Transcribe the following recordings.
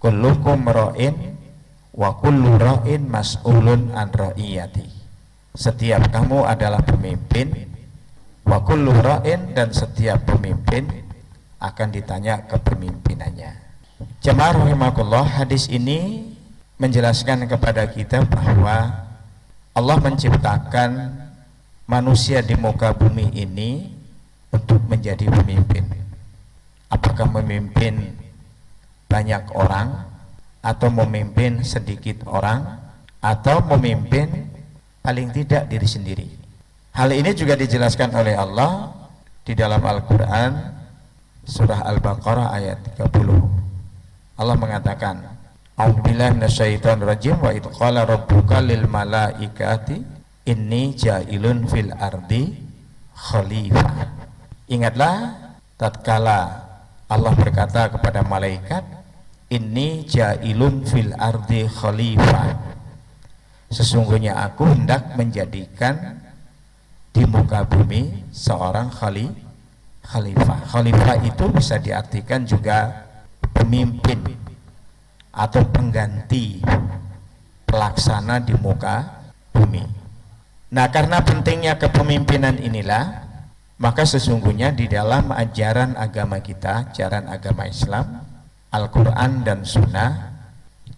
kullukum ra'in wa kullu ra'in mas'ulun an ra'iyati. Setiap kamu adalah pemimpin, wa kullu ra'in, dan setiap pemimpin akan ditanya kepemimpinannya. Jemaah rahimakumullah, hadis ini menjelaskan kepada kita bahwa Allah menciptakan manusia di muka bumi ini untuk menjadi pemimpin. Apakah memimpin banyak orang, atau memimpin sedikit orang, atau memimpin paling tidak diri sendiri. Hal ini juga dijelaskan oleh Allah di dalam Al-Quran surah Al-Baqarah ayat 30. Allah mengatakan, a'udzubillahi minasyaitonir rajim, wa idh qala rabbuka lil malaikati inni ja'ilun fil ardi khalifah. Ingatlah tatkala Allah berkata kepada malaikat, inni ja'ilun fil ardi khalifah, sesungguhnya aku hendak menjadikan di muka bumi seorang khalifah. Khalifah itu bisa diartikan juga pemimpin atau pengganti pelaksana di muka bumi. Nah, karena pentingnya kepemimpinan inilah, maka sesungguhnya di dalam ajaran agama kita, ajaran agama Islam, Al-Quran dan Sunnah,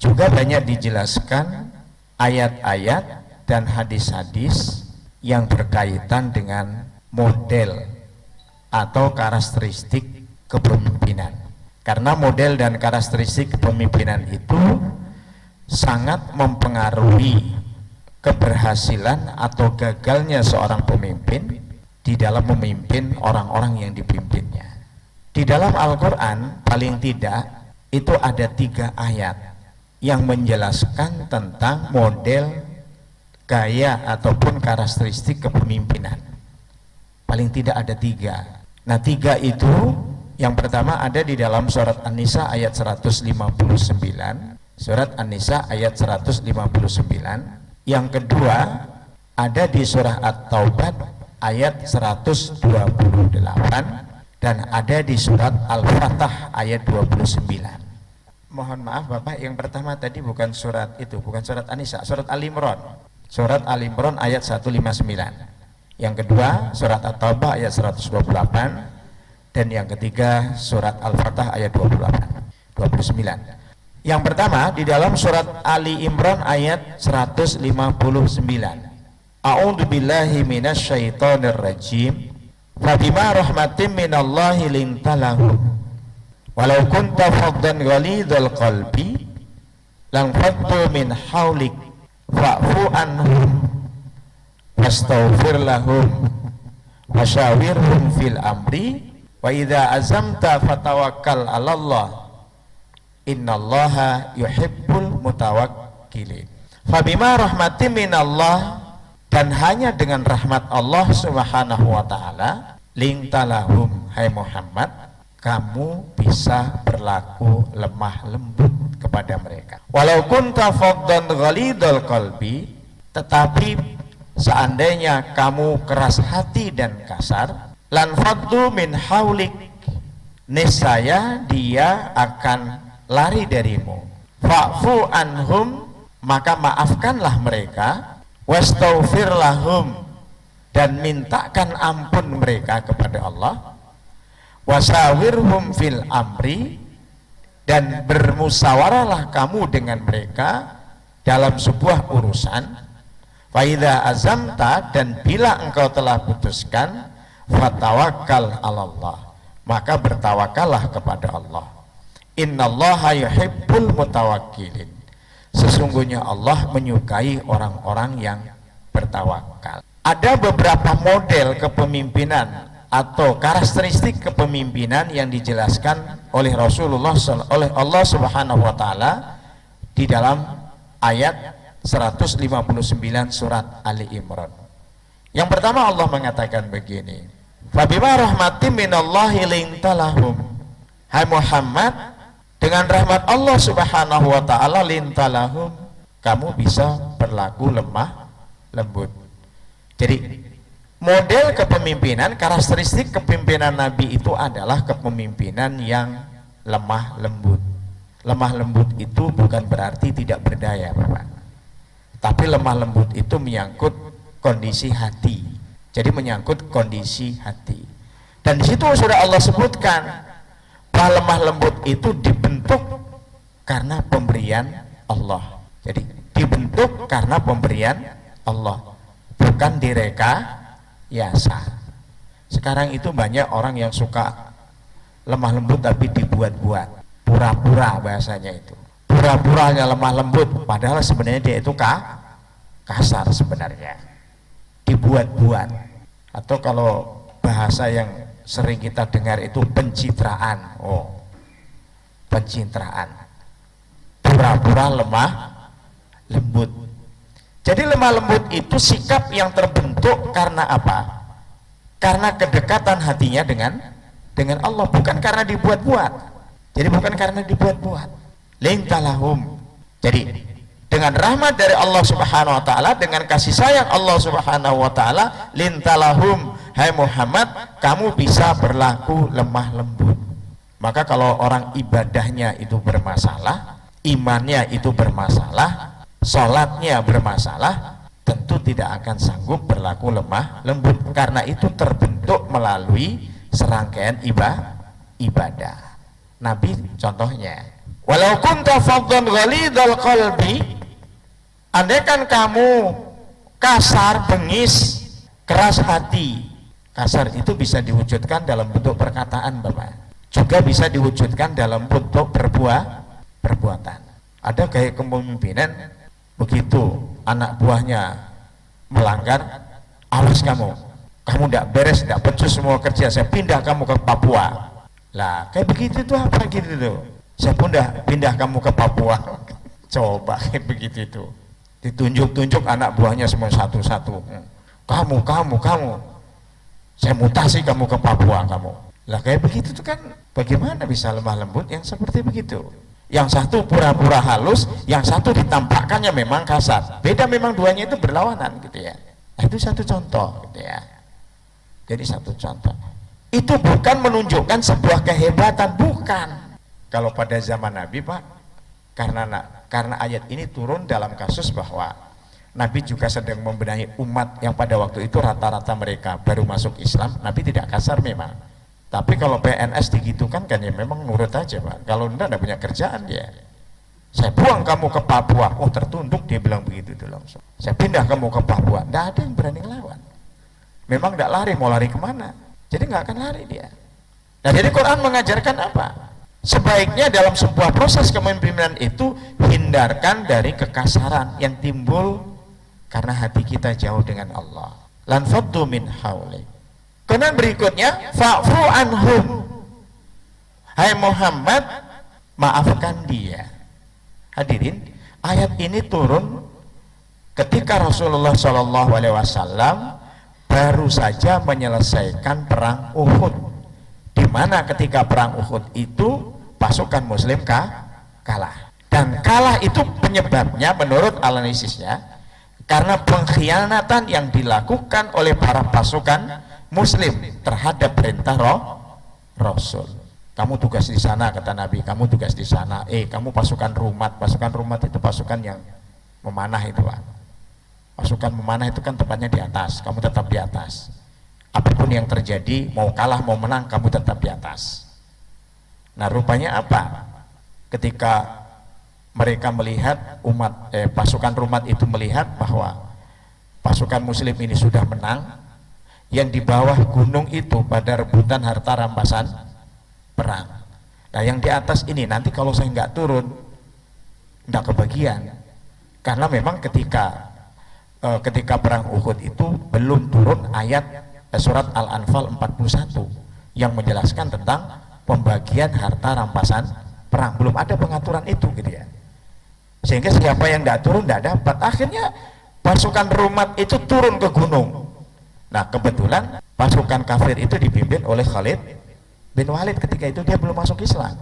juga banyak dijelaskan ayat-ayat dan hadis-hadis yang berkaitan dengan model atau karakteristik kepemimpinan. Karena model dan karakteristik kepemimpinan itu sangat mempengaruhi keberhasilan atau gagalnya seorang pemimpin di dalam memimpin orang-orang yang dipimpinnya. Di dalam Al-Quran paling tidak itu ada 3 ayat yang menjelaskan tentang model, gaya ataupun karakteristik kepemimpinan. Paling tidak ada 3. Nah, 3 itu, yang pertama ada di dalam surat An-Nisa ayat 159, surat An-Nisa ayat 159. Yang kedua ada di surah At-Taubah ayat 128, dan ada di surat Al-Fatah ayat 29. Mohon maaf Bapak, yang pertama tadi bukan surat itu, bukan surat An-Nisa, surat Al-Imran. Surat Al-Imran ayat 159. Yang kedua surat At-Taubah ayat 128, dan yang ketiga surat Al-Fatah ayat 29. Yang pertama di dalam surat Ali Imran ayat 159. A'udzubillahi minasyaitonir rajim. Fabima rahmatin minallahi lintalahum walau kunta faddan ghalidhal qalbi lang faddu min haulik fa'fu anhum wastaghfir lahum wasyawirhum fil amri wa idza azamta fatawakkal 'alallah innallaha yuhibbul mutawakkilin. Fabima rahmatin minallah, dan hanya dengan rahmat Allah Subhanahu wa taala, lintalahum, hai Muhammad, kamu bisa berlaku lemah lembut kepada mereka. Walau kunta faddan ghalidhal qalbi, tetapi seandainya kamu keras hati dan kasar, lan faddu min haulik, niscaya dia akan lari darimu. Fa'fu anhum, maka maafkanlah mereka. Wastaghfir lahum, dan mintakan ampun mereka kepada Allah. Wasawirhum fil amri, dan bermusyawarahlah kamu dengan mereka dalam sebuah urusan. Fa idza azamta, dan bila engkau telah putuskan, fatawakkal 'alallah, maka bertawakallah kepada Allah. Innallaha yuhibbul mutawakkilin, sesungguhnya Allah menyukai orang-orang yang bertawakal. Ada beberapa model kepemimpinan atau karakteristik kepemimpinan yang dijelaskan oleh Rasulullah, oleh Allah Subhanahu wa taala di dalam ayat 159 surat Ali Imran. Yang pertama Allah mengatakan begini, fabima rahmatin minallahi lintalahum, hai Muhammad, dengan rahmat Allah Subhanahu wa taala, lintalahum, kamu bisa berlaku lemah lembut. Jadi model kepemimpinan, karakteristik kepemimpinan Nabi itu adalah kepemimpinan yang lemah lembut. lemah lembut itu bukan berarti tidak berdaya, Bapak. Tapi lemah lembut itu menyangkut kondisi hati. Jadi menyangkut kondisi hati. Dan di situ sudah Allah sebutkan bahwa lemah lembut itu dibentuk karena pemberian Allah. Jadi dibentuk karena pemberian Allah, bukan direkayasa. Sekarang itu banyak orang yang suka lemah lembut tapi dibuat-buat, pura-pura bahasanya itu. Pura-puranya lemah lembut, padahal sebenarnya dia itu kasar sebenarnya. Dibuat-buat. Atau kalau bahasa yang sering kita dengar itu pencitraan. Oh, pencitraan. Pura-pura lemah lembut. Jadi lemah lembut itu sikap yang terbentuk karena apa? Karena kedekatan hatinya dengan Allah, bukan karena dibuat-buat. Jadi bukan karena dibuat-buat. Lintalahum. Jadi dengan rahmat dari Allah Subhanahu wa taala, dengan kasih sayang Allah Subhanahu wa taala, lintalahum, hai Muhammad, kamu bisa berlaku lemah lembut. Maka kalau orang ibadahnya itu bermasalah, imannya itu bermasalah, sholatnya bermasalah, tentu tidak akan sanggup berlaku lemah lembut, karena itu terbentuk melalui serangkaian ibadah. Nabi contohnya, walau kunta faddan ghalidhal qalbi, andaikan kamu kasar, bengis, keras hati. Kasar itu bisa diwujudkan dalam bentuk perkataan, Bapak, juga bisa diwujudkan dalam bentuk perbuatan. Ada gaya kepemimpinan, begitu anak buahnya melanggar, awas kamu tidak beres, tidak becus semua kerja, saya pindah kamu ke Papua. Lah kayak begitu tuh apa gitu tuh, saya pindah kamu ke Papua. Coba kayak begitu itu, ditunjuk-tunjuk anak buahnya semua satu-satu, kamu saya mutasi kamu ke Papua kamu. Lah kayak begitu tuh kan, bagaimana bisa lemah lembut yang seperti begitu? Yang satu pura-pura halus, yang satu ditampakkannya memang kasar. Beda, memang duanya itu berlawanan gitu ya. Nah, itu satu contoh gitu ya. Jadi satu contoh. Itu bukan menunjukkan sebuah kehebatan, bukan. Kalau pada zaman Nabi, Pak, karena ayat ini turun dalam kasus bahwa Nabi juga sedang membenahi umat yang pada waktu itu rata-rata mereka baru masuk Islam. Nabi tidak kasar memang. Tapi kalau PNS digitukan kan ya memang nurut aja, Pak. Kalau enggak punya kerjaan dia. Saya buang kamu ke Papua. Oh, tertunduk dia bilang begitu itu langsung. Saya pindah kamu ke Papua. Enggak ada yang berani lawan. Memang enggak lari, mau lari kemana? Jadi enggak akan lari dia. Nah, jadi Quran mengajarkan apa? Sebaiknya dalam sebuah proses kepemimpinan itu hindarkan dari kekasaran yang timbul karena hati kita jauh dengan Allah. Lan faddu min haulik. Kemudian berikutnya, fa'fu anhum, hai Muhammad, maafkan dia. Hadirin, ayat ini turun ketika Rasulullah SAW baru saja menyelesaikan perang Uhud, di mana ketika perang Uhud itu pasukan Muslim kalah. Dan kalah itu penyebabnya menurut analisisnya karena pengkhianatan yang dilakukan oleh para pasukan Muslim terhadap perintah Rasul. Kamu tugas di sana, kata Nabi, kamu tugas di sana. Kamu pasukan rumat. Pasukan rumat itu pasukan yang memanah itu, Pak. Pasukan memanah itu kan tempatnya di atas. Kamu tetap di atas. Apapun yang terjadi, mau kalah mau menang, kamu tetap di atas. Nah, rupanya apa? Ketika mereka melihat pasukan rumat itu melihat bahwa pasukan Muslim ini sudah menang, yang di bawah gunung itu pada rebutan harta rampasan perang. Nah, yang di atas ini nanti kalau saya nggak turun nggak kebagian, karena memang ketika perang Uhud itu belum turun ayat surat Al-Anfal 41 yang menjelaskan tentang pembagian harta rampasan perang. Belum ada pengaturan itu gitu ya, sehingga siapa yang nggak turun nggak dapat. Akhirnya pasukan rumat itu turun ke gunung. Nah, kebetulan pasukan kafir itu dipimpin oleh Khalid bin Walid. Ketika itu dia belum masuk Islam.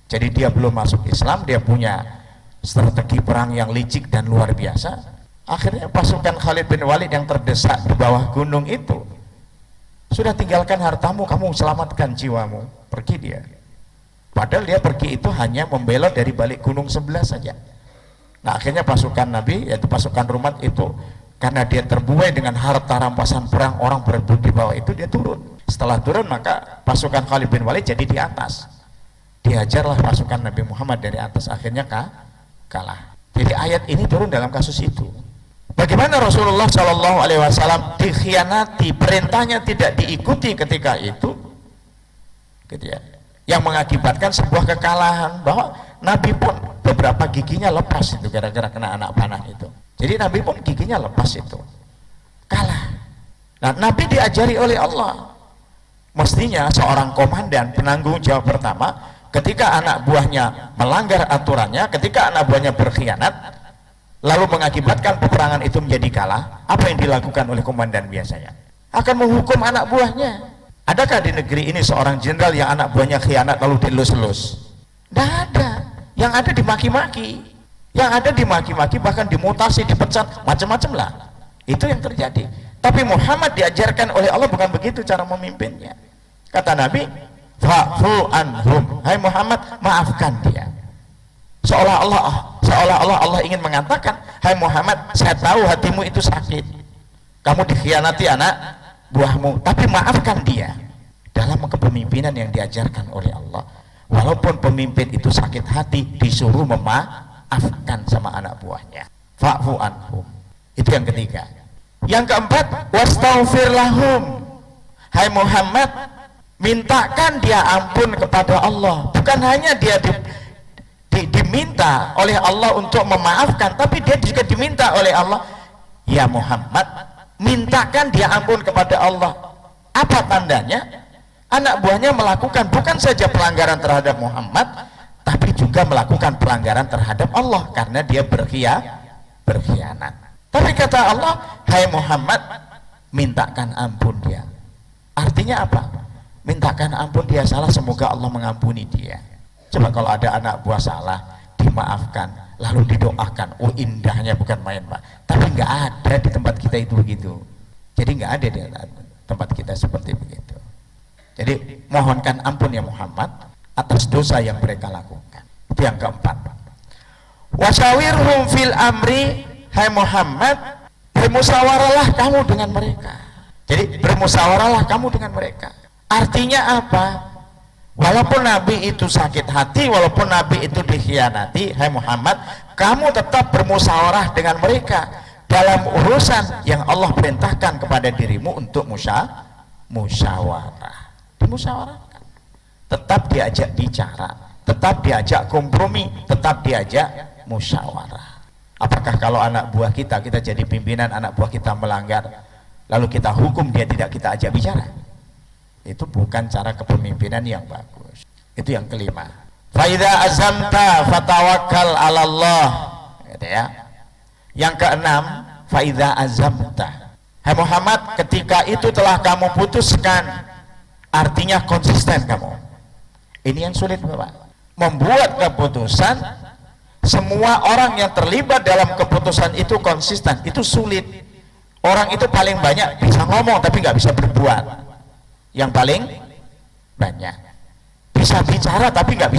Jadi dia belum masuk Islam, dia punya strategi perang yang licik dan luar biasa. Akhirnya pasukan Khalid bin Walid yang terdesak di bawah gunung itu, sudah tinggalkan hartamu, kamu selamatkan jiwamu, pergi dia. Padahal dia pergi itu hanya membelot dari balik gunung sebelah saja. Nah akhirnya pasukan Nabi, yaitu pasukan Rumat itu, karena dia terbuai dengan harta rampasan perang orang berebut di bawah itu, dia turun. Setelah turun maka pasukan Khalid bin Walid jadi di atas. Dihajarlah pasukan Nabi Muhammad dari atas, akhirnya kalah. Jadi ayat ini turun dalam kasus itu. Bagaimana Rasulullah Shallallahu Alaihi Wasallam dikhianati, perintahnya tidak diikuti ketika itu, gitu ya, yang mengakibatkan sebuah kekalahan, bahwa Nabi pun beberapa giginya lepas itu gara-gara kena anak panah itu. Jadi Nabi pun giginya lepas itu, kalah. Nah Nabi diajari oleh Allah, mestinya seorang komandan penanggung jawab pertama, ketika anak buahnya melanggar aturannya, ketika anak buahnya berkhianat lalu mengakibatkan peperangan itu menjadi kalah, apa yang dilakukan oleh komandan biasanya? Akan menghukum anak buahnya. Adakah di negeri ini seorang jenderal yang anak buahnya khianat lalu dilus-lus? Tidak ada. Yang ada dimaki-maki, yang ada dimaki-maki, bahkan dimutasi, dipecat, macam-macam lah. Itu yang terjadi. Tapi Muhammad diajarkan oleh Allah bukan begitu cara memimpinnya. Kata Nabi, fa'fu anhum, hai Muhammad, maafkan dia. Seolah-olah Allah ingin mengatakan, hai Muhammad, saya tahu hatimu itu sakit, kamu dikhianati anak buahmu, tapi maafkan dia. Dalam kepemimpinan yang diajarkan oleh Allah, walaupun pemimpin itu sakit hati, disuruh memaafkan sama anak buahnya. Fa'fu anhum. Itu yang ketiga. Yang keempat, wastaghfir lahum, hai Muhammad, mintakan dia ampun kepada Allah. Bukan hanya dia diminta oleh Allah untuk memaafkan, tapi dia juga diminta oleh Allah, ya Muhammad, mintakan dia ampun kepada Allah. Apa tandanya? Anak buahnya melakukan bukan saja pelanggaran terhadap Muhammad, tapi juga melakukan pelanggaran terhadap Allah karena dia berkhianat. Tapi kata Allah, hai Muhammad, mintakan ampun dia. Artinya apa? Mintakan ampun dia salah, semoga Allah mengampuni dia. Coba kalau ada anak buah salah, dimaafkan, lalu didoakan, oh indahnya bukan main Pak. Tapi nggak ada di tempat kita itu begitu. Jadi nggak ada di tempat kita seperti begitu. Jadi mohonkan ampun ya Muhammad atas dosa yang mereka lakukan. Itu yang keempat. Wasyawirhum fil amri, hai Muhammad, bermusyawarahlah kamu dengan mereka. Jadi bermusyawarahlah kamu dengan mereka. Artinya apa? Walaupun Nabi itu sakit hati, walaupun Nabi itu dikhianati, hai Muhammad, kamu tetap bermusyawarah dengan mereka dalam urusan yang Allah perintahkan kepada dirimu untuk musyawarah. Dimusyawarahkan. Tetap diajak bicara, tetap diajak kompromi, tetap diajak musyawarah. Apakah kalau anak buah kita jadi pimpinan, anak buah kita melanggar, lalu kita hukum dia, tidak kita ajak bicara? Itu bukan cara kepemimpinan yang bagus. Itu yang kelima. Faidha azamta fatawakkal 'alallah, gitu ya. Yang keenam, faidha azamta, hai Muhammad, ketika itu telah kamu putuskan, artinya konsisten kamu. Ini yang sulit Bapak, membuat keputusan. Semua orang yang terlibat dalam keputusan itu konsisten, itu sulit. Orang itu paling banyak bisa ngomong tapi nggak bisa berbuat. Yang paling banyak bisa bicara tapi nggak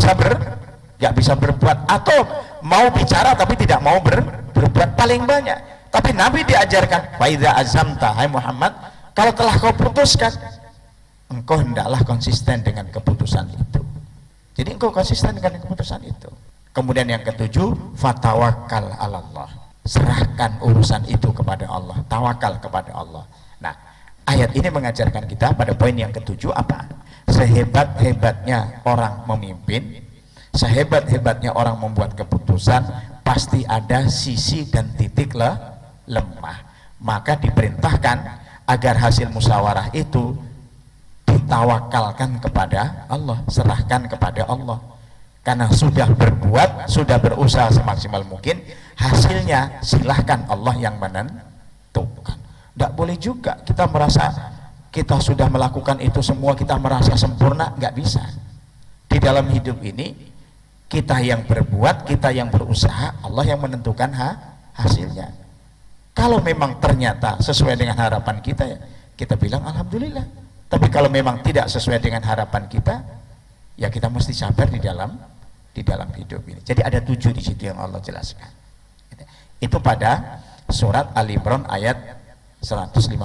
bisa berbuat, atau mau bicara tapi tidak mau berbuat paling banyak. Tapi Nabi diajarkan, faidha azamta, hai Muhammad, kalau telah kau putuskan, engkau hendaklah konsisten dengan keputusan itu. Jadi engkau konsisten dengan keputusan itu. Kemudian yang ketujuh, fatawakkal 'alallah, serahkan urusan itu kepada Allah, tawakal kepada Allah. Nah, ayat ini mengajarkan kita pada poin yang ketujuh apa? Sehebat-hebatnya orang memimpin, sehebat-hebatnya orang membuat keputusan, pasti ada sisi dan titik lemah. Maka diperintahkan agar hasil musyawarah itu ditawakalkan kepada Allah, serahkan kepada Allah. Karena sudah berbuat, sudah berusaha semaksimal mungkin, hasilnya silahkan Allah yang menentukan. Tidak boleh juga kita merasa kita sudah melakukan itu semua, kita merasa sempurna, nggak bisa. Di dalam hidup ini kita yang berbuat, kita yang berusaha, Allah yang menentukan hasilnya. Kalau memang ternyata sesuai dengan harapan kita, ya kita bilang alhamdulillah. Tapi kalau memang tidak sesuai dengan harapan kita, Ya kita mesti sabar di dalam hidup ini. Jadi ada 7 di situ yang Allah jelaskan. Itu pada surat Ali Imran ayat 159.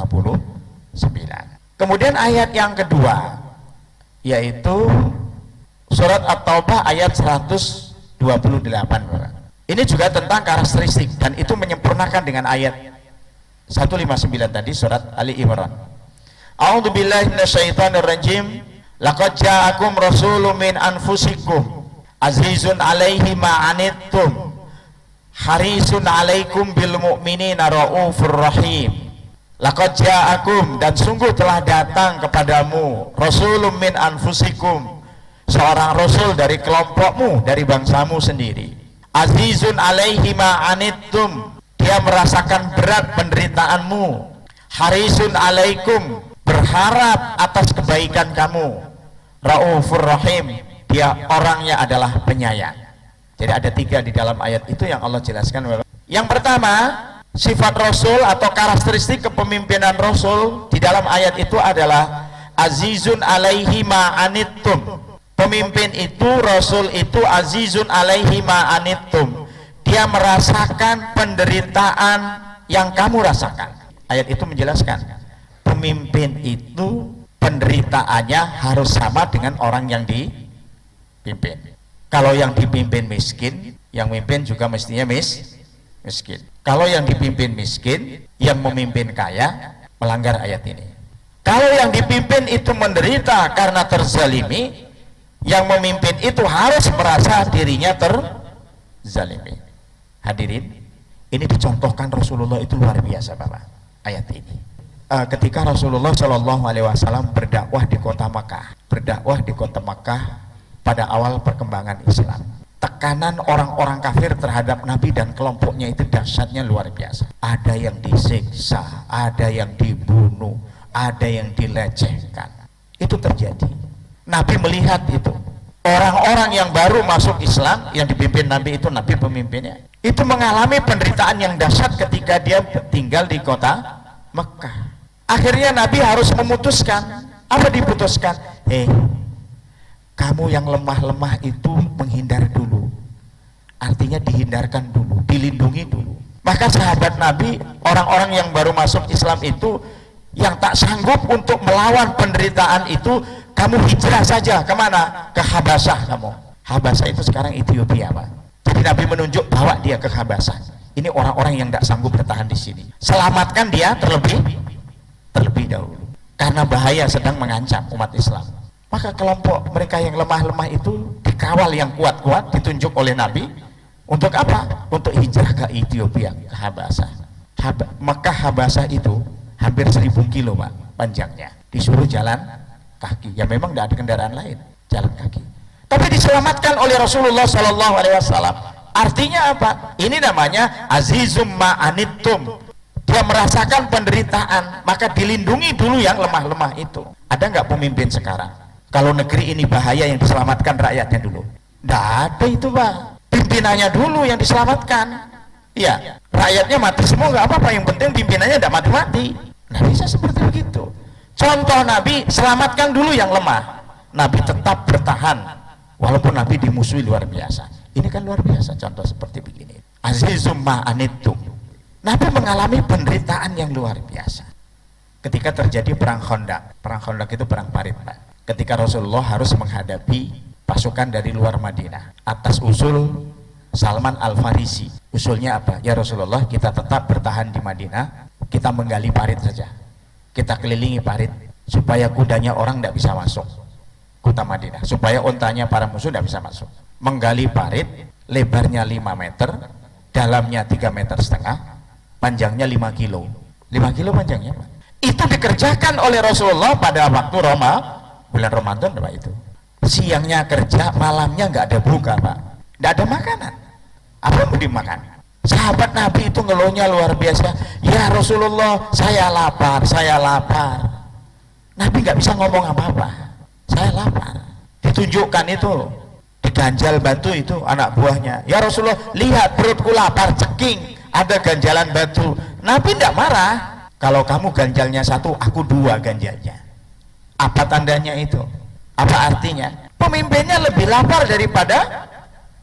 Kemudian ayat yang kedua yaitu surat At-Taubah ayat 128. Ini juga tentang karakteristik dan itu menyempurnakan dengan ayat 159 tadi surat Ali Imran. A'udzubillahi minasyaitonirrajim. Laqad ja'akum rasulun min anfusikum azizun 'alaihi ma 'anittum harisun 'alaikum bil mu'minina raufur rahim. Laqad ja'akum, dan sungguh telah datang kepadamu rasulun min anfusikum, seorang rasul dari kelompokmu, dari bangsamu sendiri. Azizun 'alaihi ma 'anittum, dia merasakan berat penderitaanmu. Harisun 'alaikum, berharap atas kebaikan kamu. Raufur rahim, dia orangnya adalah penyayang. Jadi ada 3 di dalam ayat itu yang Allah jelaskan. Yang pertama, sifat Rasul atau karakteristik kepemimpinan Rasul di dalam ayat itu adalah azizun 'alaihi ma 'anittum. Pemimpin itu, Rasul itu azizun 'alaihi ma 'anittum. Dia merasakan penderitaan yang kamu rasakan. Ayat itu menjelaskan pemimpin itu penderitaannya harus sama dengan orang yang dipimpin. Kalau yang dipimpin miskin, yang memimpin juga mestinya miskin. Kalau yang dipimpin miskin, yang memimpin kaya, melanggar ayat ini. Kalau yang dipimpin itu menderita karena terzalimi, yang memimpin itu harus merasa dirinya terzalimi. Hadirin, ini dicontohkan Rasulullah itu luar biasa Bapak, ayat ini. Ketika Rasulullah Shallallahu Alaihi Wasallam berdakwah di kota Makkah pada awal perkembangan Islam, tekanan orang-orang kafir terhadap Nabi dan kelompoknya itu dahsyatnya luar biasa. Ada yang disiksa, ada yang dibunuh, ada yang dilecehkan. Itu terjadi. Nabi melihat itu. Orang-orang yang baru masuk Islam yang dipimpin Nabi itu, Nabi pemimpinnya, itu mengalami penderitaan yang dahsyat ketika dia tinggal di kota Mekah. Akhirnya Nabi harus memutuskan. Apa diputuskan? Kamu yang lemah-lemah itu menghindar dulu. Artinya dihindarkan dulu, dilindungi dulu. Maka sahabat Nabi, orang-orang yang baru masuk Islam itu, yang tak sanggup untuk melawan penderitaan itu, kamu hijrah saja. Kemana? Ke Habasyah kamu. Habasyah itu sekarang Ethiopia Pak. Jadi Nabi menunjuk, bawa dia ke Habasyah. Ini orang-orang yang tak sanggup bertahan di sini. Selamatkan dia terlebih dahulu. Karena bahaya sedang mengancam umat Islam. Maka kelompok mereka yang lemah-lemah itu dikawal yang kuat-kuat, ditunjuk oleh Nabi. Untuk apa? Untuk hijrah ke Ethiopia, ke Habasyah. Mekah Habasyah itu hampir 1000 kilo Pak panjangnya. Disuruh jalan kaki. Ya memang tidak ada kendaraan lain, jalan kaki. Tapi diselamatkan oleh Rasulullah Shallallahu Alaihi Wasallam. Artinya apa? Ini namanya azizum ma'anittum. Dia merasakan penderitaan, maka dilindungi dulu yang lemah-lemah itu. Ada nggak pemimpin sekarang? Kalau negeri ini bahaya, yang diselamatkan rakyatnya dulu? Nggak ada itu Pak. Pimpinannya dulu yang diselamatkan. Ya, rakyatnya mati semua nggak apa-apa. Yang penting pimpinannya tidak mati-mati. Nah bisa seperti begitu. Contoh Nabi, selamatkan dulu yang lemah. Nabi tetap bertahan, walaupun Nabi dimusuhi luar biasa. Ini kan luar biasa contoh seperti begini. Azizum ma'anittum. Nabi mengalami penderitaan yang luar biasa ketika terjadi perang Khandaq. Perang Khandaq itu perang parit Pak. Ketika Rasulullah harus menghadapi pasukan dari luar Madinah atas usul Salman Al-Farisi. Usulnya apa? Ya Rasulullah, kita tetap bertahan di Madinah, kita menggali parit saja, kita kelilingi parit supaya kudanya orang tidak bisa masuk kota Madinah, supaya untanya para musuh tidak bisa masuk. Menggali parit, lebarnya 5 meter, dalamnya 3,5 meter, panjangnya 5 kilo. 5 kilo panjangnya Pak. Itu dikerjakan oleh Rasulullah pada waktu bulan Ramadan Pak itu. Siangnya kerja, malamnya nggak ada buka Pak. Nggak ada makanan. Apa mau dimakan? Sahabat Nabi itu ngeluhnya luar biasa. Ya Rasulullah, saya lapar, saya lapar. Nabi nggak bisa ngomong apa-apa. Saya lapar. Ditunjukkan itu, diganjal batu itu anak buahnya. Ya Rasulullah, lihat perutku lapar, ceking. Ada ganjalan batu. Nabi tidak marah. Kalau kamu ganjalnya 1, aku 2 ganjalnya. Apa tandanya itu? Apa artinya? Pemimpinnya lebih lapar daripada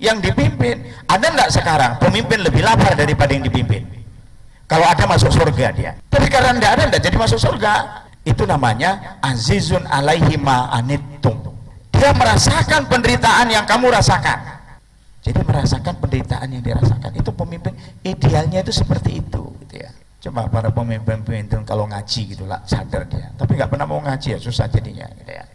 yang dipimpin. Ada enggak sekarang pemimpin lebih lapar daripada yang dipimpin? Kalau ada masuk surga dia. Tapi karena enggak ada, enggak jadi masuk surga. Itu namanya azizun alaihi ma anittum. Dia merasakan penderitaan yang kamu rasakan. Jadi merasakan penderitaan yang dirasakan. Itu pemimpin idealnya itu seperti itu, gitu ya. Coba para pemimpin kalau ngaji gitulah sadar dia. Tapi nggak pernah mau ngaji ya susah jadinya, gitu ya.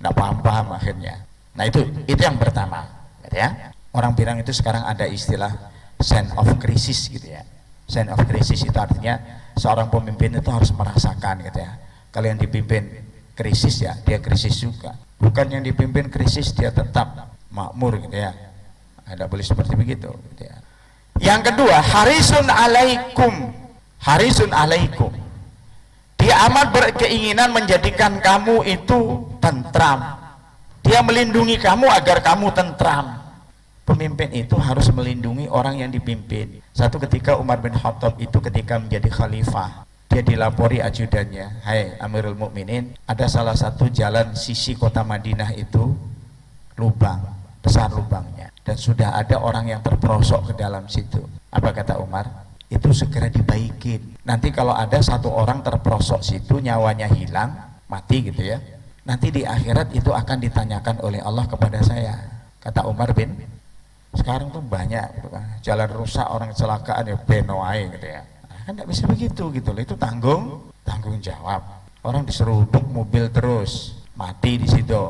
Nggak paham akhirnya. Nah itu yang pertama, gitu ya. Orang bilang itu sekarang ada istilah sense of crisis, gitu ya. Sense of crisis itu artinya seorang pemimpin itu harus merasakan, gitu ya. Kalau yang dipimpin krisis ya dia krisis juga. Bukan yang dipimpin krisis dia tetap makmur, gitu ya. Tidak boleh seperti begitu, gitu ya. Yang kedua, harisun alaikum. Harisun alaikum. Dia amat berkeinginan menjadikan kamu itu tentram. Dia melindungi kamu agar kamu tentram. Pemimpin itu harus melindungi orang yang dipimpin. Satu ketika Umar bin Khattab itu ketika menjadi khalifah, dia dilapori ajudannya, "Hai Amirul Mukminin, ada salah satu jalan sisi kota Madinah itu lubang, besar lubangnya, dan sudah ada orang yang terperosok ke dalam situ." Apa kata Umar? Itu segera dibaikin. Nanti kalau ada satu orang terperosok situ, nyawanya hilang, mati gitu ya. Nanti di akhirat itu akan ditanyakan oleh Allah kepada saya. Kata Umar bin, sekarang tuh banyak gitu kan, jalan rusak, orang kecelakaan ya benoai gitu ya. Kan nggak bisa begitu gitu loh. Itu tanggung jawab. Orang diseruduk mobil terus mati di situ.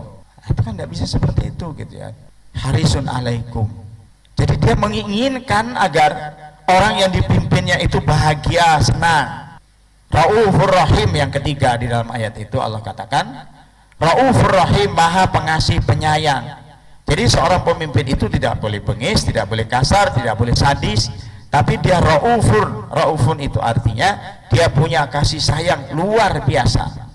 Itu kan nggak bisa seperti itu gitu ya. Harisun alaikum. Jadi dia menginginkan agar orang yang dipimpinnya itu bahagia, senang. Raufur Rahim yang ketiga di dalam ayat itu Allah katakan, Raufur Rahim, maha pengasih penyayang. Jadi seorang pemimpin itu tidak boleh bengis, tidak boleh kasar, tidak boleh sadis, tapi dia raufur. Raufun itu artinya dia punya kasih sayang luar biasa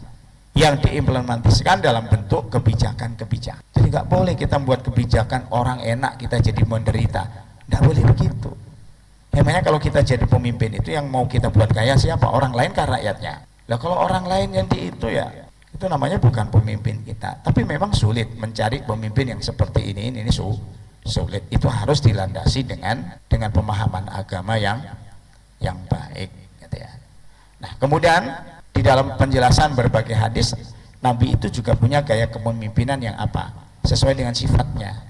yang diimplementasikan dalam bentuk kebijakan-kebijakan. Jadi nggak boleh kita membuat kebijakan orang enak kita jadi menderita, nggak boleh begitu. Emangnya kalau kita jadi pemimpin itu yang mau kita buat kaya siapa? Orang lain kan rakyatnya. Lah kalau orang lain yang di itu ya, itu namanya bukan pemimpin kita. Tapi memang sulit mencari pemimpin yang seperti ini sulit. Itu harus dilandasi dengan pemahaman agama yang baik, gitu ya. Nah, kemudian di dalam penjelasan berbagai hadis, Nabi itu juga punya gaya kepemimpinan yang apa? Sesuai dengan sifatnya.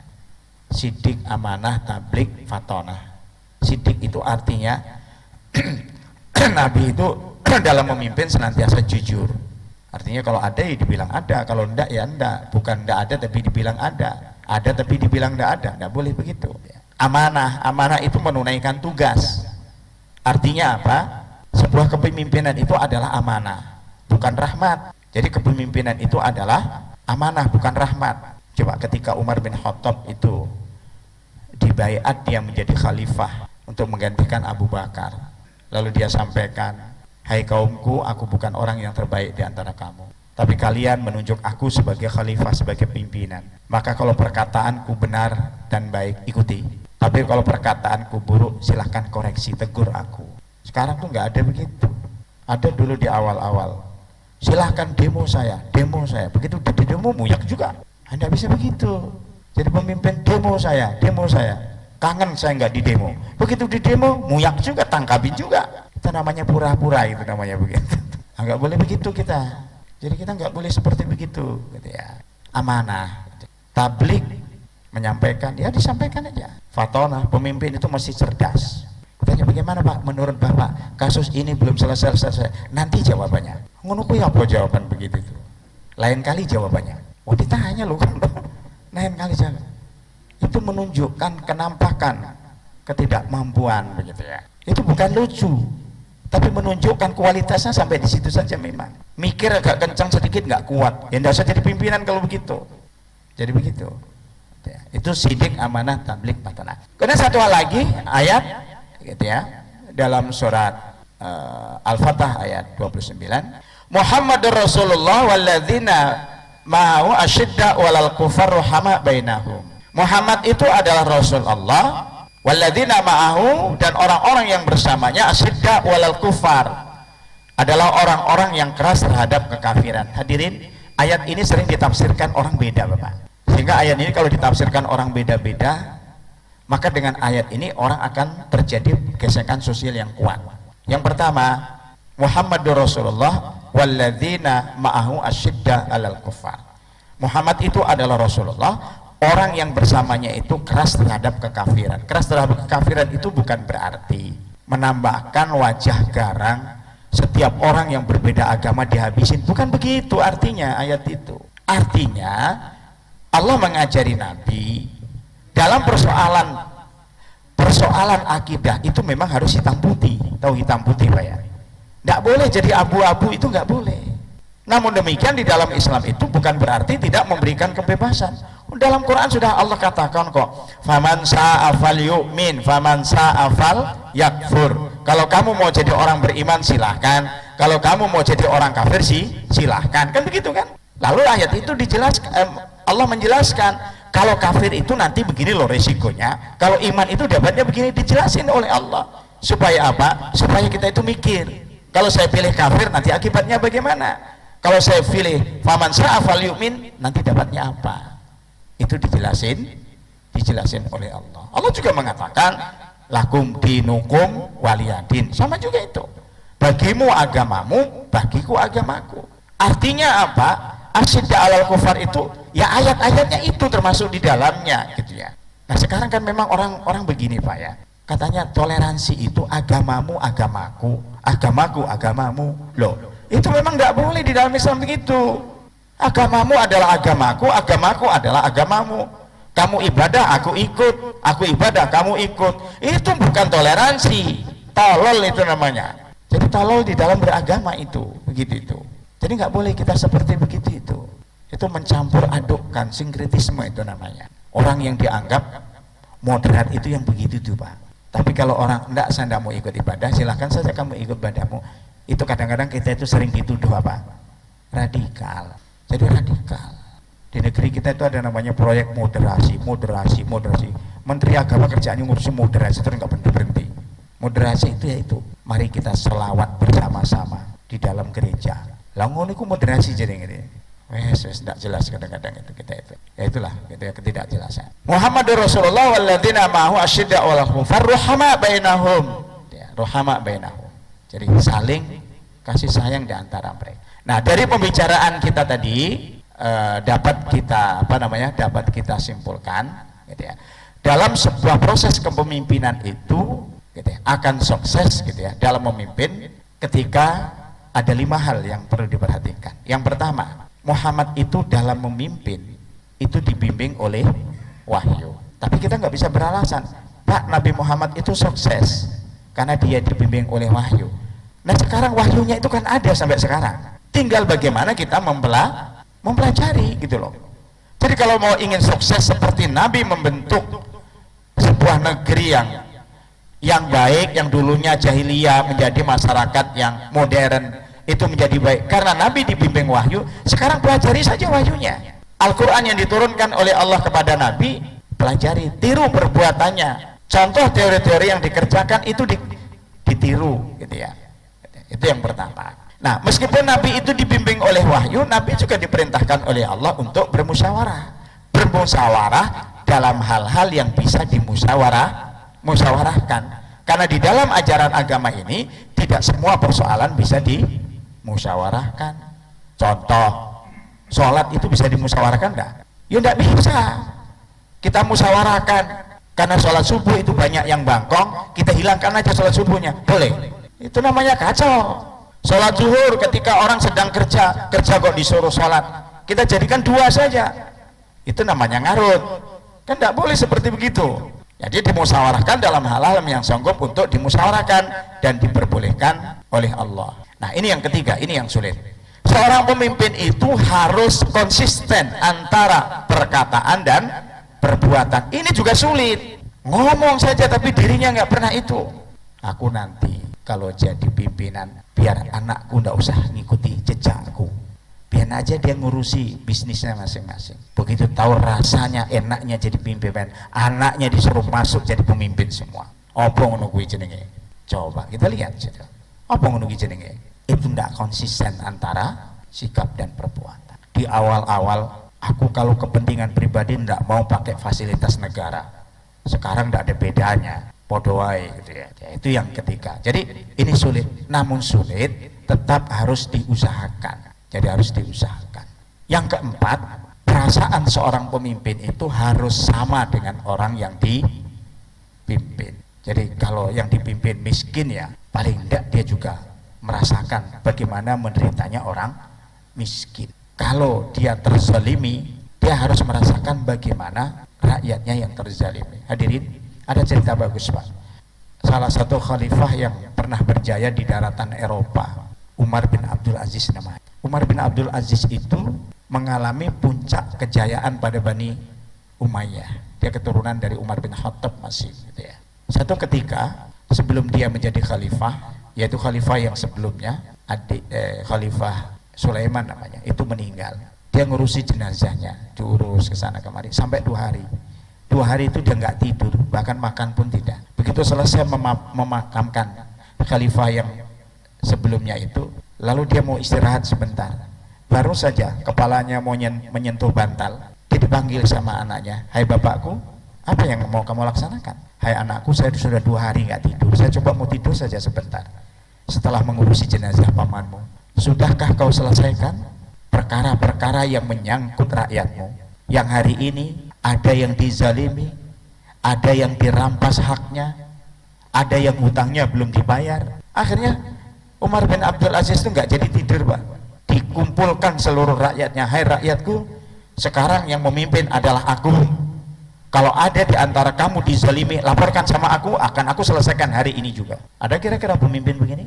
Sidik, amanah, tablik, fatonah. Sidik itu artinya Nabi itu dalam memimpin senantiasa jujur. Artinya kalau ada ya dibilang ada, kalau enggak ya enggak. Bukan enggak ada tapi dibilang ada tapi dibilang enggak ada. Enggak boleh begitu. Amanah itu menunaikan tugas. Artinya apa? Sebuah kepemimpinan itu adalah amanah, bukan rahmat. Jadi kepemimpinan itu adalah amanah, bukan rahmat. Coba ketika Umar bin Khattab itu dibaiat dia menjadi khalifah untuk menggantikan Abu Bakar, lalu dia sampaikan, "Hai kaumku, aku bukan orang yang terbaik di antara kamu, tapi kalian menunjuk aku sebagai khalifah, sebagai pimpinan. Maka kalau perkataanku benar dan baik, ikuti. Tapi kalau perkataanku buruk, silahkan koreksi, tegur aku." Sekarang tuh nggak ada begitu. Ada dulu di awal-awal, silahkan demo saya. Begitu di demo muyak juga. Anda bisa begitu. Jadi pemimpin demo saya. Kangen saya nggak di demo. Begitu di demo muyak juga, tangkapin juga. Itu namanya pura-pura, itu namanya begitu. Nggak boleh begitu kita. Jadi kita nggak boleh seperti begitu, gitu ya. Amanah, tablik, menyampaikan, ya disampaikan aja. Fatonah, pemimpin itu mesti cerdas. Tanya, bagaimana Pak, menurut Bapak kasus ini belum selesai. Nanti jawabannya. Ngono kuwi apa jawaban begitu itu? Lain kali jawabannya. Oh ditanya loh kan. Lain kali jangan. Itu menunjukkan kenampakan ketidakmampuan begitu ya. Itu bukan lucu, tapi menunjukkan kualitasnya sampai di situ saja memang. Mikir agak kencang sedikit nggak kuat. Ya enggak usah jadi pimpinan kalau begitu. Jadi begitu. Itu sidik, amanah, tablik, fatonah. Kemudian satu hal lagi ayat gitu ya, dalam surat Al-Fatah ayat 29, Muhammadur Rasulullah walladzina ma'ahu asyidda walal kufar ruhama bainahum. Muhammad itu adalah Rasul Allah, walladzina ma'ahu, dan orang-orang yang bersamanya asyidda walal kufar, adalah orang-orang yang keras terhadap kekafiran. Hadirin, ayat ini sering ditafsirkan orang beda Bapak. Sehingga ayat ini kalau ditafsirkan orang beda-beda, maka dengan ayat ini orang akan terjadi gesekan sosial yang kuat. Yang pertama, Muhammadur Rasulullah walladzina ma'ahu asyidda 'alal kuffar. Muhammad itu adalah Rasulullah, orang yang bersamanya itu keras terhadap kekafiran. Keras terhadap kekafiran itu bukan berarti menambahkan wajah garang, setiap orang yang berbeda agama dihabisin, bukan begitu artinya ayat itu. Artinya Allah mengajari Nabi dalam persoalan akidah itu memang harus hitam putih. Tahu hitam putih Pak ya? Nggak boleh jadi abu-abu, itu nggak boleh. Namun demikian di dalam Islam itu bukan berarti tidak memberikan kebebasan. Dalam Quran sudah Allah katakan kok, faman sa'a falyu'min, faman sa'a falyakfur. Kalau kamu mau jadi orang beriman silahkan, kalau kamu mau jadi orang kafir silahkan, kan begitu kan? Lalu ayat itu dijelaskan, Allah menjelaskan kalau kafir itu nanti begini loh resikonya, kalau iman itu dapatnya begini, dijelasin oleh Allah. Supaya apa? Supaya kita itu mikir, kalau saya pilih kafir nanti akibatnya bagaimana, kalau saya pilih faman sa'a falyu'min nanti dapatnya apa. Itu dijelasin oleh Allah. Allah juga mengatakan lakum dinukum waliyadin, sama juga itu, bagimu agamamu, bagiku agamaku. Artinya apa? Asyidda 'alal kufar itu ya ayat-ayatnya itu termasuk di dalamnya gitu ya. Nah sekarang kan memang orang begini Pak ya, katanya toleransi itu agamamu agamaku, agamaku agamamu. Loh itu memang nggak boleh di dalam Islam begitu. Agamamu adalah agamaku, agamaku adalah agamamu. Kamu ibadah aku ikut, aku ibadah kamu ikut. Itu bukan toleransi, tolol itu namanya. Jadi tolol di dalam beragama itu begitu itu. Jadi nggak boleh kita seperti begitu itu. Itu mencampur adukkan, sinkretisme itu namanya. Orang yang dianggap moderat itu yang begitu tuh Pak. Tapi kalau orang enggak, saya enggak mau ikut ibadah, silahkan saja kamu ikut ibadahmu. Itu kadang-kadang kita itu sering dituduh apa? Radikal. Jadi radikal. Di negeri kita itu ada namanya proyek moderasi. Menteri Agama kerjaannya ngurusin moderasi terus nggak berhenti. Moderasi itu yaitu mari kita selawat bersama-sama di dalam gereja. Lah ngono iku moderasi jenenge ini. Wes tidak jelas kadang-kadang itu kita itu. Ya itulah gitu ya, ketidakjelasan. Muhammadur Rasulullah walladzina ma'ahu asyidda 'alal kufar ruhama bainahum. Ya, ruhama bainahum. Jadi saling kasih sayang di antara mereka. Nah, dari pembicaraan kita tadi dapat kita simpulkan gitu ya. Dalam sebuah proses kepemimpinan itu gitu ya, akan sukses gitu ya dalam memimpin ketika ada 5 hal yang perlu diperhatikan. Yang pertama, Muhammad itu dalam memimpin itu dibimbing oleh wahyu. Tapi kita nggak bisa beralasan, Pak, Nabi Muhammad itu sukses karena dia dibimbing oleh wahyu. Nah sekarang wahyunya itu kan ada sampai sekarang. Tinggal bagaimana kita mempelajari gitu loh. Jadi kalau mau ingin sukses seperti Nabi membentuk sebuah negeri yang baik, yang dulunya jahiliyah menjadi masyarakat yang modern, itu menjadi baik karena Nabi dibimbing wahyu. Sekarang pelajari saja wahyunya. Al-Quran yang diturunkan oleh Allah kepada Nabi, pelajari, tiru perbuatannya. Contoh teori-teori yang dikerjakan itu ditiru gitu ya. Itu yang pertama. Nah, meskipun Nabi itu dibimbing oleh wahyu, Nabi juga diperintahkan oleh Allah untuk bermusyawarah dalam hal-hal yang bisa musyawarahkan. Karena di dalam ajaran agama ini tidak semua persoalan bisa dimusyawarahkan. Contoh, sholat itu bisa dimusyawarahkan enggak? Ya enggak bisa. Kita musyawarahkan karena sholat subuh itu banyak yang bangkong, kita hilangkan aja sholat subuhnya, boleh? Itu namanya kacau. Sholat zuhur ketika orang sedang kerja kok disuruh sholat, kita jadikan 2 saja, itu namanya ngarut. Kan tidak boleh seperti begitu. Jadi dimusyawarahkan dalam hal-hal yang sanggup untuk dimusyawarahkan dan diperbolehkan oleh Allah. Nah ini yang ketiga, ini yang sulit. Seorang pemimpin itu harus konsisten antara perkataan dan perbuatan. Ini juga sulit. Ngomong saja tapi dirinya nggak pernah itu. Aku nanti kalau jadi pimpinan biar anakku ndak usah ngikuti jejakku, biar aja dia ngurusi bisnisnya masing-masing. Begitu tahu rasanya enaknya jadi pimpinan, anaknya disuruh masuk jadi pemimpin semua. Apa ngono kuwi jenenge? Coba kita lihat saja. Apa ngono kuwi jenenge? Itu ndak konsisten antara sikap dan perbuatan. Di awal-awal Aku kalau kepentingan pribadi tidak mau pakai fasilitas negara. Sekarang tidak ada bedanya, podo wae gitu ya. Ya, itu yang ketiga. Jadi ini sulit, namun sulit tetap harus diusahakan. Jadi harus diusahakan. Yang keempat, perasaan seorang pemimpin itu harus sama dengan orang yang dipimpin. Jadi kalau yang dipimpin miskin ya, paling tidak dia juga merasakan bagaimana menderitanya orang miskin. Kalau dia terzalimi, dia harus merasakan bagaimana rakyatnya yang terzalimi. Hadirin, ada cerita bagus Pak. Salah satu khalifah yang pernah berjaya di daratan Eropa, Umar bin Abdul Aziz namanya. Umar bin Abdul Aziz itu mengalami puncak kejayaan pada Bani Umayyah. Dia keturunan dari Umar bin Khattab masih gitu ya. Satu ketika sebelum dia menjadi khalifah, yaitu khalifah yang sebelumnya, Khalifah Sulaiman namanya, itu meninggal. Dia ngurusi jenazahnya, diurus ke sana kemari sampai 2 hari. 2 hari itu dia nggak tidur, bahkan makan pun tidak. Begitu selesai memakamkan khalifah yang sebelumnya itu, lalu dia mau istirahat sebentar. Baru saja kepalanya mau menyentuh bantal, dia dipanggil sama anaknya, "Hai bapakku, apa yang mau kamu laksanakan?" "Hai anakku, saya sudah 2 hari nggak tidur, saya coba mau tidur saja sebentar setelah mengurusi jenazah pamanmu. Sudahkah kau selesaikan perkara-perkara yang menyangkut rakyatmu, yang hari ini ada yang dizalimi, ada yang dirampas haknya, ada yang hutangnya belum dibayar?" Akhirnya Umar bin Abdul Aziz itu nggak jadi tidur Pak. Dikumpulkan seluruh rakyatnya, "Hai rakyatku, sekarang yang memimpin adalah aku. Kalau ada di antara kamu dizalimi, laporkan sama aku, akan aku selesaikan hari ini juga." Ada kira-kira pemimpin begini?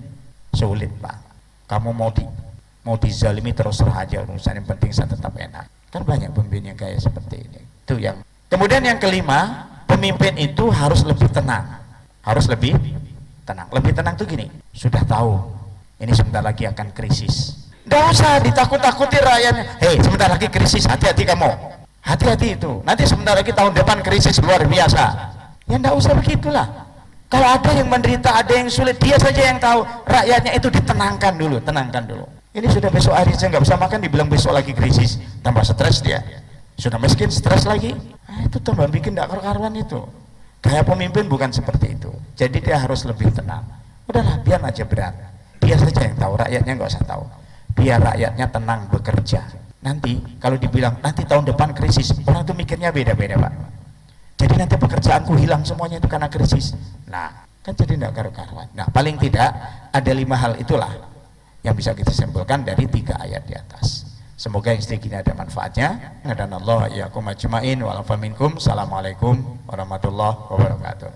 Sulit Pak. Kamu mau dizalimi terserah aja, urusan yang penting saya tetap enak. Kan banyak pemimpin yang kayak seperti ini. Itu yang. Kemudian yang kelima, pemimpin itu harus lebih tenang. Harus lebih tenang. Lebih tenang tuh gini, sudah tahu ini sebentar lagi akan krisis. Nggak usah ditakut-takuti rakyatnya. "Hei, sebentar lagi krisis, hati-hati kamu. Hati-hati itu. Nanti sebentar lagi tahun depan krisis luar biasa." Ya nggak usah begitulah. Kalau ada yang menderita, ada yang sulit, dia saja yang tahu. Rakyatnya itu ditenangkan dulu, tenangkan dulu. Ini sudah besok hari saya nggak bisa makan, dibilang besok lagi krisis, tambah stres dia. Sudah miskin, stres lagi. Nah, itu tambah bikin nggak karu-karuan itu. Kayak pemimpin bukan seperti itu. Jadi dia harus lebih tenang. Udahlah, biar aja berat. Dia saja yang tahu, rakyatnya nggak usah tahu. Biar rakyatnya tenang bekerja. Nanti kalau dibilang nanti tahun depan krisis, orang itu mikirnya beda-beda Pak. Jadi nanti pekerjaanku hilang semuanya itu karena krisis. Nah, kan jadi tidak karu-karuan. Nah, paling tidak ada 5 hal itulah yang bisa kita simpulkan dari 3 ayat di atas. Semoga yang sedikit ini ada manfaatnya. Dan Allah ya kum ajmain wa minkum. Assalamualaikum warahmatullahi wabarakatuh.